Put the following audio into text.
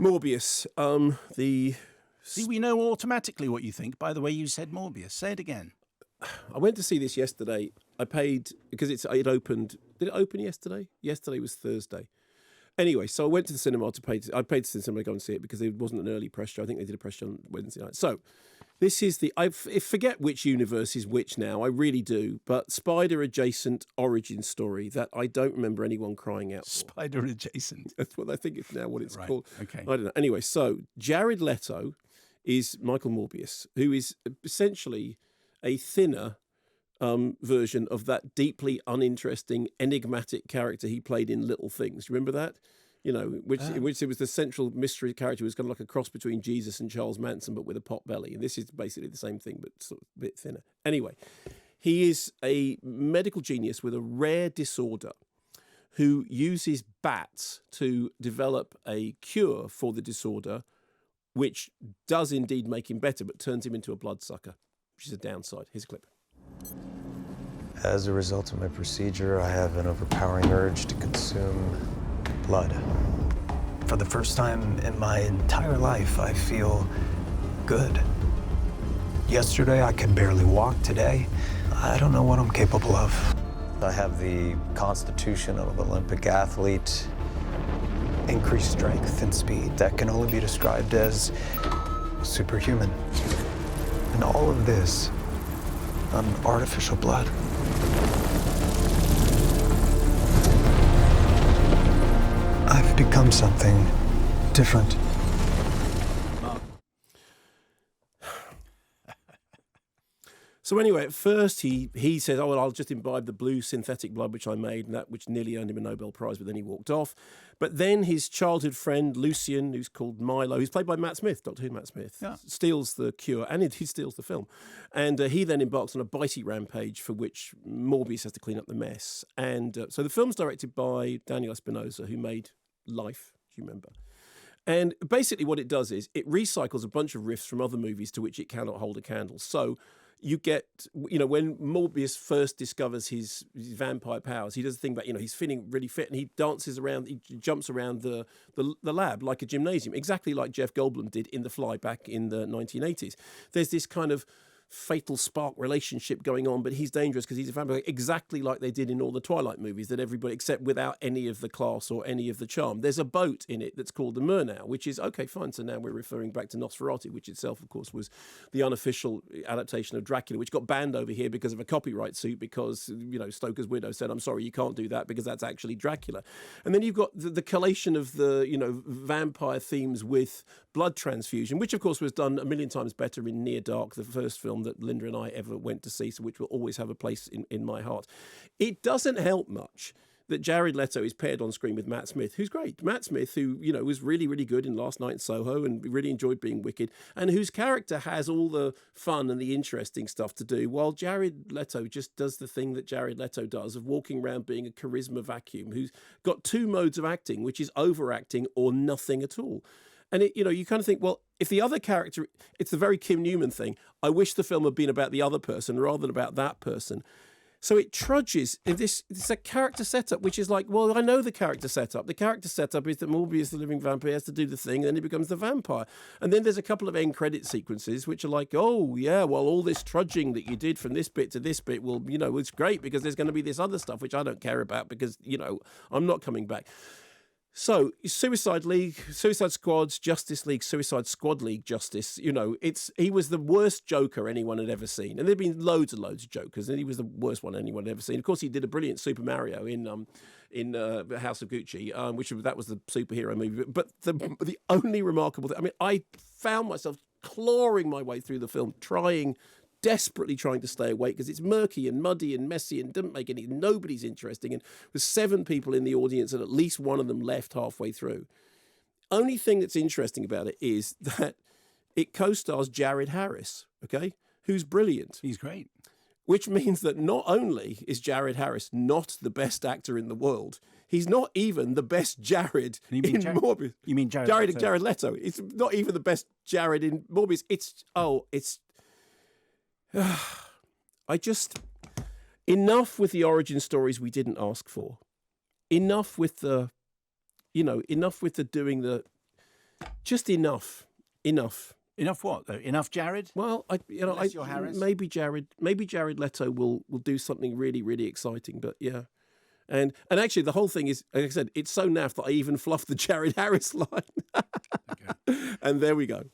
Morbius. See, we know automatically what you think by the way you said Morbius. Say it again. I went to see this yesterday. I paid because it opened. Did it open yesterday? Yesterday was Thursday. Anyway, so I went to the cinema to pay. I paid to the cinema to go and see it because it wasn't an early press show. I think they did a press show on Wednesday night. So this is I forget which universe is which now. I really do. But spider-adjacent origin story that I don't remember anyone crying out for. Spider-adjacent. That's what I think it's now what it's Right. called. Okay. I don't know. Anyway, so Jared Leto is Michael Morbius, who is essentially a thinner version of that deeply uninteresting, enigmatic character he played in Little Things. Remember that? You know, in which it was the central mystery character who was kind of like a cross between Jesus and Charles Manson, but with a pot belly. And this is basically the same thing, but sort of a bit thinner. Anyway, he is a medical genius with a rare disorder who uses bats to develop a cure for the disorder, which does indeed make him better, but turns him into a bloodsucker, which is a downside. Here's a clip. As a result of my procedure, I have an overpowering urge to consume blood. For the first time in my entire life, I feel good. Yesterday, I could barely walk. Today, I don't know what I'm capable of. I have the constitution of an Olympic athlete, increased strength and speed that can only be described as superhuman. And all of this on artificial blood. I've become something different. So anyway, at first he says, oh, well, I'll just imbibe the blue synthetic blood which I made, and that which nearly earned him a Nobel Prize, but then he walked off. But then his childhood friend, Lucian, who's called Milo, who's played by Matt Smith, Doctor Who Matt Smith, steals the cure, and he steals the film. And he then embarks on a bitey rampage for which Morbius has to clean up the mess. And so the film's directed by Daniel Espinosa, who made Life, do you remember? And basically what it does is it recycles a bunch of riffs from other movies to which it cannot hold a candle. So you get, you know, when Morbius first discovers his vampire powers, he does the thing about, you know, he's feeling really fit and he dances around, he jumps around the lab like a gymnasium, exactly like Jeff Goldblum did in The Fly back in the 1980s. There's this kind of fatal spark relationship going on, but he's dangerous because he's a vampire, exactly like they did in all the Twilight movies, that everybody, except without any of the class or any of the charm. There's a boat in it that's called the Murnau, which is, okay, fine, so now we're referring back to Nosferatu, which itself, of course, was the unofficial adaptation of Dracula, which got banned over here because of a copyright suit, because, you know, Stoker's widow said, I'm sorry, you can't do that because that's actually Dracula. And then you've got the collation of the, you know, vampire themes with blood transfusion, which, of course, was done a million times better in Near Dark, the first film that Linda and I ever went to see, so which will always have a place in my heart. It doesn't help much that Jared Leto is paired on screen with Matt Smith, who's great. Matt Smith, who, you know, was really, really good in Last Night in Soho and really enjoyed being Wicked, and whose character has all the fun and the interesting stuff to do, while Jared Leto just does the thing that Jared Leto does of walking around being a charisma vacuum, who's got two modes of acting, which is overacting or nothing at all. And, it, you know, you kind of think, well, if the other character, it's the very Kim Newman thing. I wish the film had been about the other person rather than about that person. So it trudges in this. It's a character setup, which is like, well, I know the character setup. The character setup is that Morbius, the living vampire, has to do the thing, and then he becomes the vampire. And then there's a couple of end credit sequences, which are like, oh, yeah, well, all this trudging that you did from this bit to this bit, well, you know, it's great because there's going to be this other stuff, which I don't care about because, you know, I'm not coming back. So, Suicide League, Suicide Squad's Justice League, Suicide Squad League Justice, you know, he was the worst Joker anyone had ever seen. And there'd been loads and loads of Jokers, and he was the worst one anyone had ever seen. Of course, he did a brilliant Super Mario in House of Gucci, that was the superhero movie. But the only remarkable thing, I mean, I found myself clawing my way through the film, desperately trying to stay awake because it's murky and muddy and messy and doesn't make any, nobody's interesting. And there's 7 people in the audience and at least one of them left halfway through. Only thing that's interesting about it is that it co-stars Jared Harris, okay, who's brilliant. He's great. Which means that not only is Jared Harris not the best actor in the world, he's not even the best Jared in Morbius. You mean Jared Leto. It's not even the best Jared in Morbius. Enough with the origin stories we didn't ask for. Enough with the doing the, Just enough. Enough what though? Enough Jared? Well, Unless you're Harris? maybe Jared Leto will do something really, really exciting. But yeah, and actually the whole thing is, like I said, it's so naff that I even fluffed the Jared Harris line. Okay. And there we go.